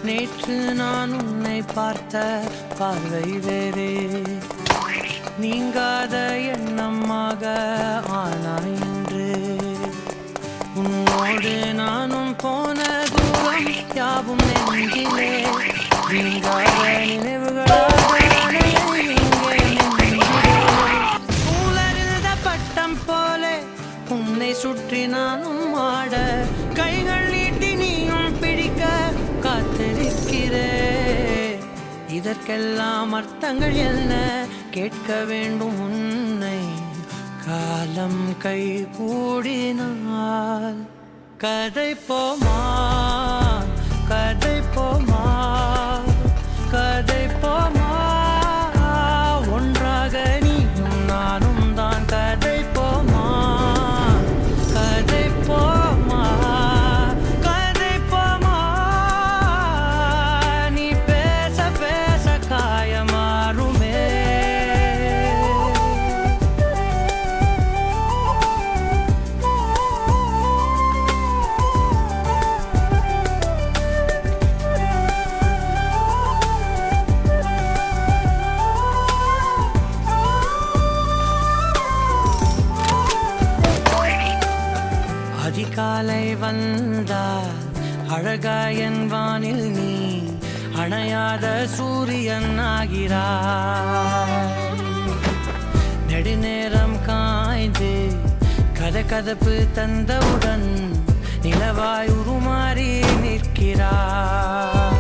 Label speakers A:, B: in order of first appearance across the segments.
A: நேற்று நான் உன்னை பார்த்த பார்வை வேறே, நீங்காத எண்ணமாக ஆனாய் என்று. உன்னோடு நானும் போன தூரம் யாவும் நெஞ்சிலே, நீங்காத நினைவுகளாக பூலருந்த பட்டம் போல உன்னை சுற்றி நானும் ஆட, கைகள் நீட்டி நீயும் பிடிக்க காத்திருக்கிறே. இதற்கெல்லாம் அர்த்தங்கள் என்ன கேட்க வேண்டும் உன்னை, காலம் கை கூடினால் கதை போமா, கதை போமா, கதை போமா, ஒன்றாக நீயும் நானும் தான் கதை போமா, கதை போமா, கதை போமா. நீ பேச பேச காயமாறுமே. அதிகாலை வந்தால் அழகாயன் வானில் நீ அணையாத சூரியன் ஆகிறாய். நெடுநேரம் காய்ந்து கதகதப்பு தந்தவுடன் நிலவாய் உருமாறி நிற்கிறாய்.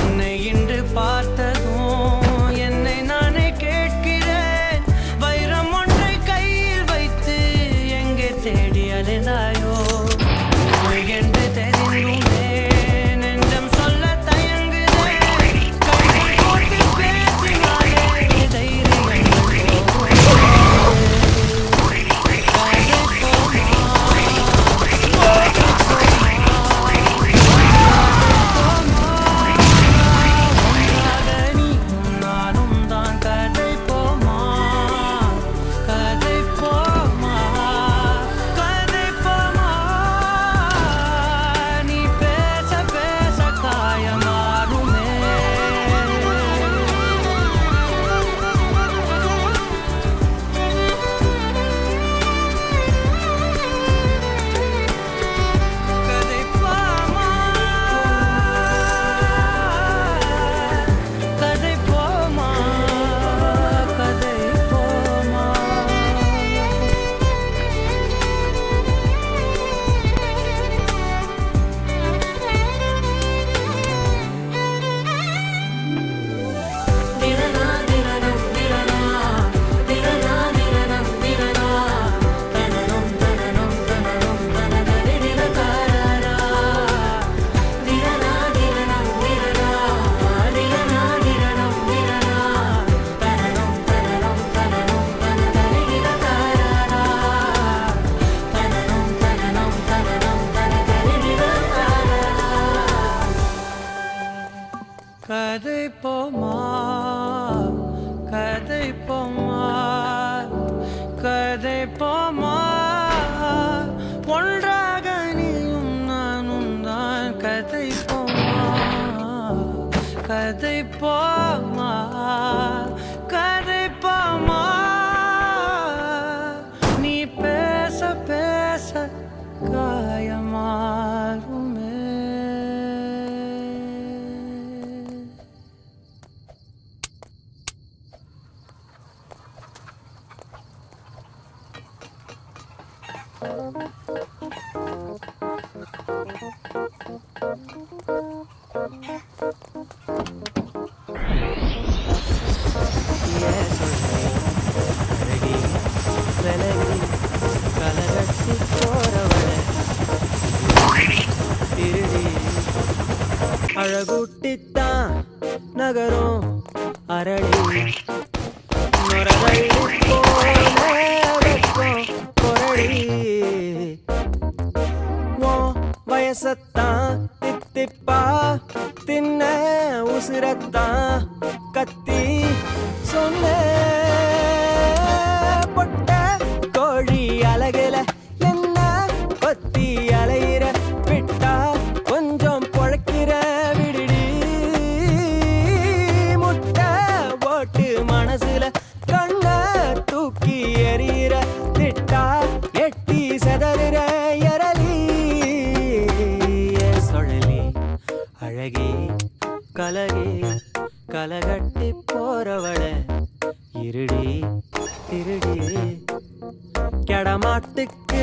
A: உன்னை இன்று பார்த்ததும் என்னை நானே கேட்கிறேன், வைரம் ஒன்றை கையில் வைத்து எங்கே தேடி அலைந்தாயோ என்று தெரிந்துமே. நெஞ்சம் சொல்ல தயங்குதே, கைகள் போட்டு பேசினாலே தைரியம் நானும் தான் கதை போமா, கதை போமா, கதை போமா. நீ பேச பேச காயமாறுமே. கதை போமா, கதை போமா, கதை போமா. கதை போமா, கதை போமா, கதை போமா, ஒன்றாக நீயும் நானும் தான் கதை போமா, கதை போமா, கதை போமா. நீ பேச பேச காயமாறுமே. முரகுட்டித்தான் நகரும் அரளி நுரவள்ளி போல வெப்பம் கொரடி வயசத்தான் தித்திப்பா தின்ன உசிரத்தான் கத்தி சொன்ன பொட்ட கோழி அழகுல என்ன கொத்தி அலையிற விட்டா கொஞ்சம் பொழைக்கிற விடுடி முட்டை போட்டு மனசுல கண்ண தூக்கி எறிகிற திட்டா எட்டி செதறுற எரலி சொழலி அழகி கலகி கலகட்டி போறவள இருடி திருடி கெடமாட்டுக்கு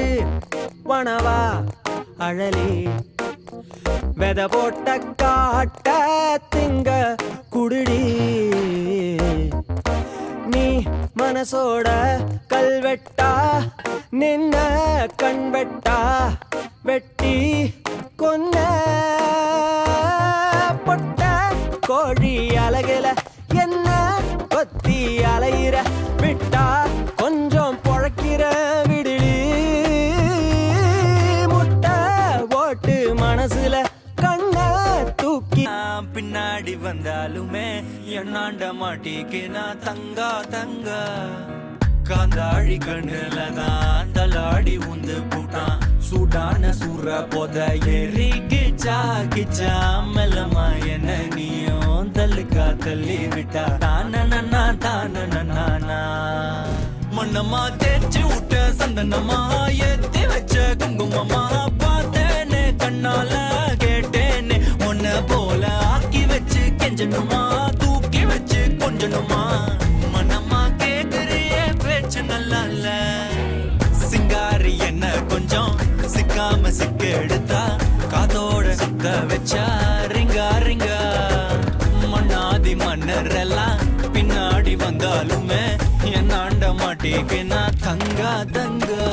A: வனவா அழலி வெத போட்ட காட்ட திங்க குடுடி நீ மனசோட கல்வெட்டா நின்ன கண்வெட்டா வெட்டி கொன்ன பொட்ட கோழி அழகுல என்ன கொத்தி அலையிற விட்டா கொஞ்சம் பொழைக்கிற விடுடி முட்டை ஓட்டு மனசுல கண்ண தூக்கி பின்னாடி வந்தாலுமே என்னாண்ட மாட்டிக்கு நான் தங்கா தங்க காந்தாழி கண்ணுல தான் தலாடி உந்து போட்டான் சூடான சூற போத எரிக்கிச்சா கிச்சா மெல்லமா என்ன நீயும் தள்ளுக்கா தள்ளி விட்டா தான மண்ணமா தேய்ச்சி விட்ட சந்தனமா ஏத்தி வச்ச குங்குமமா பார்த்தேனே கண்ணால கேட்டேனே உன்ன போல ஆக்கி வச்சு கெஞ்சணுமா தூக்கி வச்சு கொஞ்சணுமா மனமா கேக்குறியே பேச்சு நல்லா இல்ல சிங்காரி என்ன கொஞ்சம் சிக்காம சிக்க எடுத்தா காதோட சுத்த வச்சா ரிங்கா ரிங்கா மண்ணாதி மன்னர் எல்லாம் பின்னாடி வந்தாலுமே என்னாண்ட மாட்டேக்கு நான் தங்கா தங்கா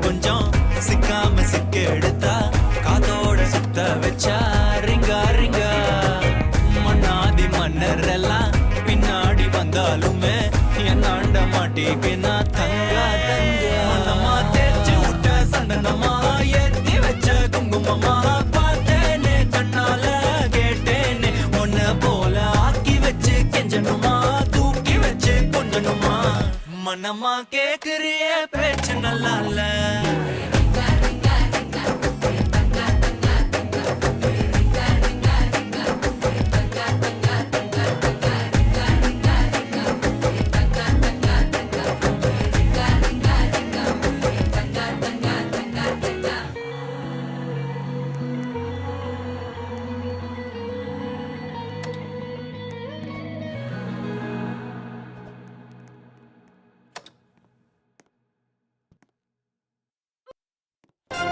A: கொஞ்சம் சிக்காம சிக்க எடுத்தா காதோட சுத்த வச்சா ரிங்கா ரிங்கா மண்ணாதி மன்னர் எல்லாம் பின்னாடி வந்தாலுமே என்னாண்ட மாட்டேக்கு நான் தங்கா தங்க மனமா தேய்ச்சி விட்ட சந்தனமா ஏத்தி வச்ச குங்குமமா பார்த்தேனே கண்ணால கேட்டேனே உன்ன போல ஆக்கி வச்சு கெஞ்சணுமா தூக்கி வச்சு கொஞ்சணுமா மனமா கேக்குறிய பேச்சு நல்லா இல்ல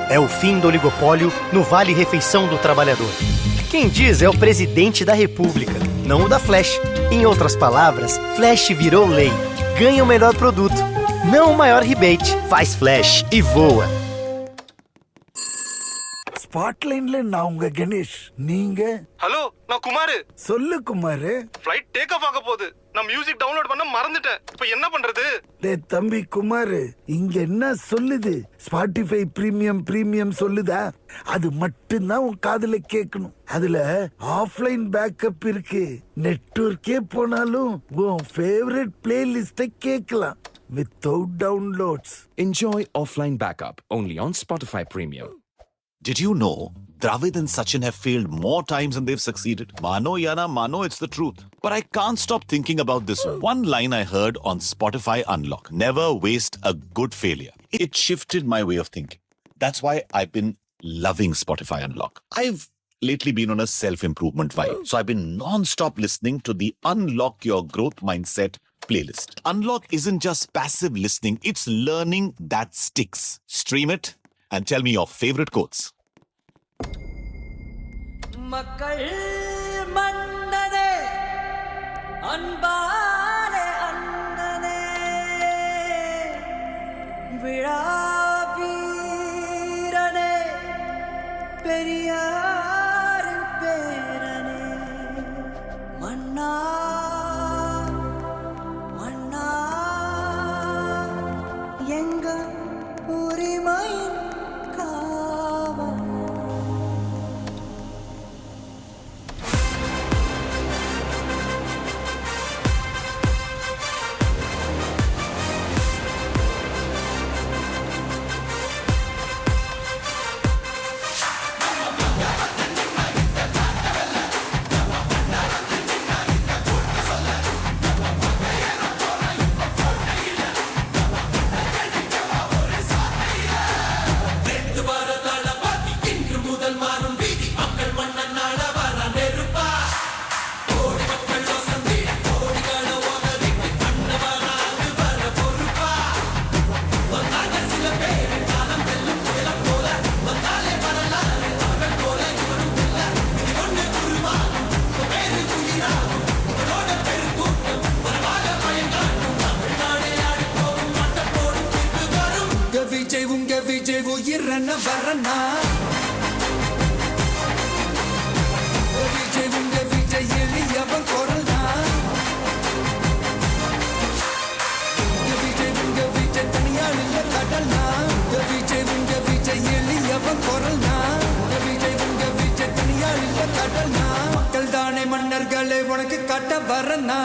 B: É o fim do oligopólio no Vale Refeição do Trabalhador. Quem diz é o presidente da República, não o da Flash. Em outras palavras, Flash virou lei. Ganha o melhor produto, não o maior rebate. Faz Flash e voa.
C: ஸ்பாட்லைன்ல நான் உங்க கணேஷ். நீங்க?
D: Hello, நான் குமார்.
C: சொல்லு Kumar.
D: Flight take off ஆக போகுது. நான் music download பண்ண மறந்துட்டேன். இப்போ என்ன பண்றது?
C: டேய் தம்பி குமார், இங்க என்ன சொல்லுது? ஸ்பாட்டிஃபை பிரீமியம் சொல்லுதா? அது மட்டும்தான் உன் காதுல கேட்கணும். அதுல ஆஃப்லைன் பேக்கப் இருக்கு. நெட்வொர்க்கே போனாலும் உன் ஃபேவரட் பிளேலிஸ்ட கேட்கலாம் without downloads.
E: Enjoy offline backup only on Spotify Premium.
F: Did you know Dravid and Sachin have failed more times than they've succeeded? Mano yana mano, it's the truth. But I can't stop thinking about this one line I heard on Spotify Unlock. Never waste a good failure. It shifted my way of thinking. That's why I've been loving Spotify Unlock. I've lately been on a self-improvement vibe. So I've been non-stop listening to the Unlock Your Growth Mindset playlist. Unlock isn't just passive listening, it's learning that sticks. Stream it and tell me your favorite quotes.
A: மக்கள் மன்னனே அன்பாலே அண்ணனே விழா வீரனே பெரியார் பேரனே மன்னா மன்னா எங்க உரிமை காவல் விஜய் உயிரன வரனா விஜய் உங்க விஜய் எளியவன் குரல்னா விஜய் உங்க விஜய் தனியாள் இல்ல கடல்னா விஜய் உங்க விஜய் எளியவன் குரல்னா விஜய் உங்க விஜய் தனியாள் இல்ல கடல்னா மக்கள் தானே மன்னர்களை உனக்கு காட்ட வரனா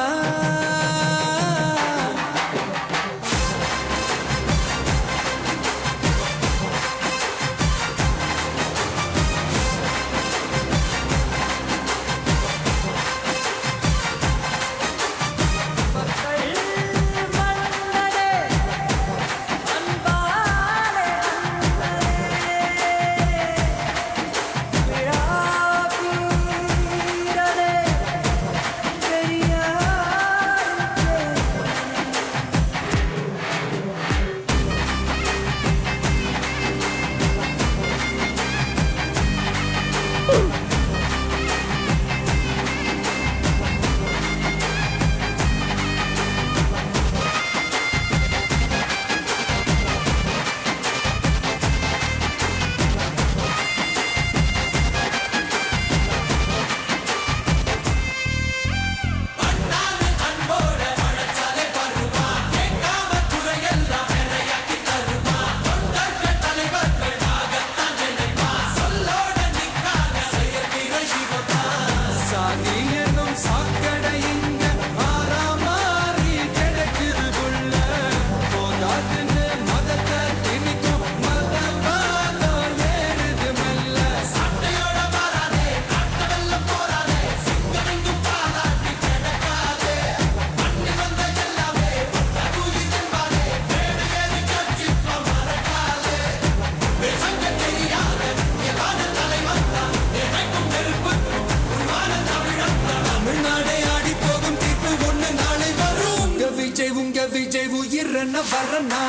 A: விஜய் உயிரன வரனா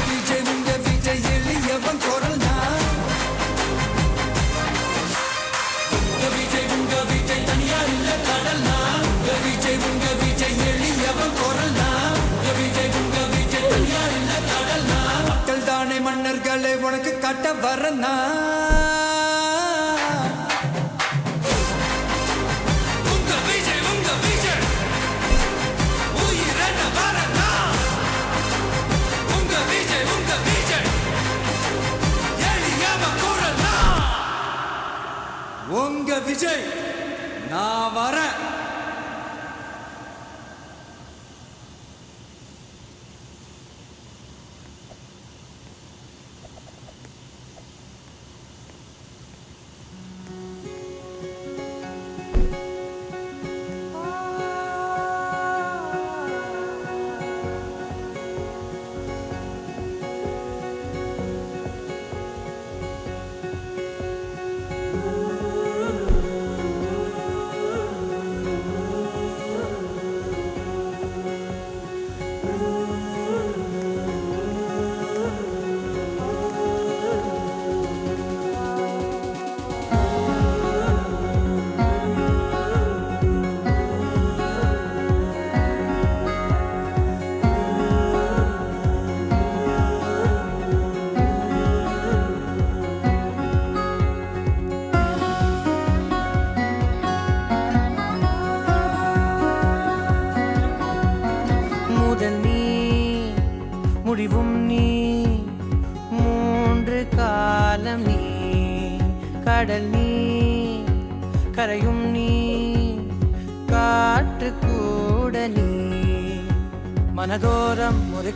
A: விஜய் உங்க விஜய் எளியவன் குரல்னா விஜய் உங்க விஜய் தனியார் இல்ல கடல்னா விஜய் உங்க விஜய் எளியவன் குரல்னா விஜய் உங்க விஜய் தனியார் இல்ல கடல்னா மக்கள் தானே மன்னர் மன்னர்களை உனக்கு காட்ட வரனா உங்க விஜய் உயிரென வரனா உங்க விஜய் எளியவ குரல்னா உங்க விஜய் நான் வரேன்
G: முதல் நீ முடிவும் நீ மூன்று காலம் நீ கடல் நீ கரையும் நீ காற்று கூட நீ மனதோரம் ஒரு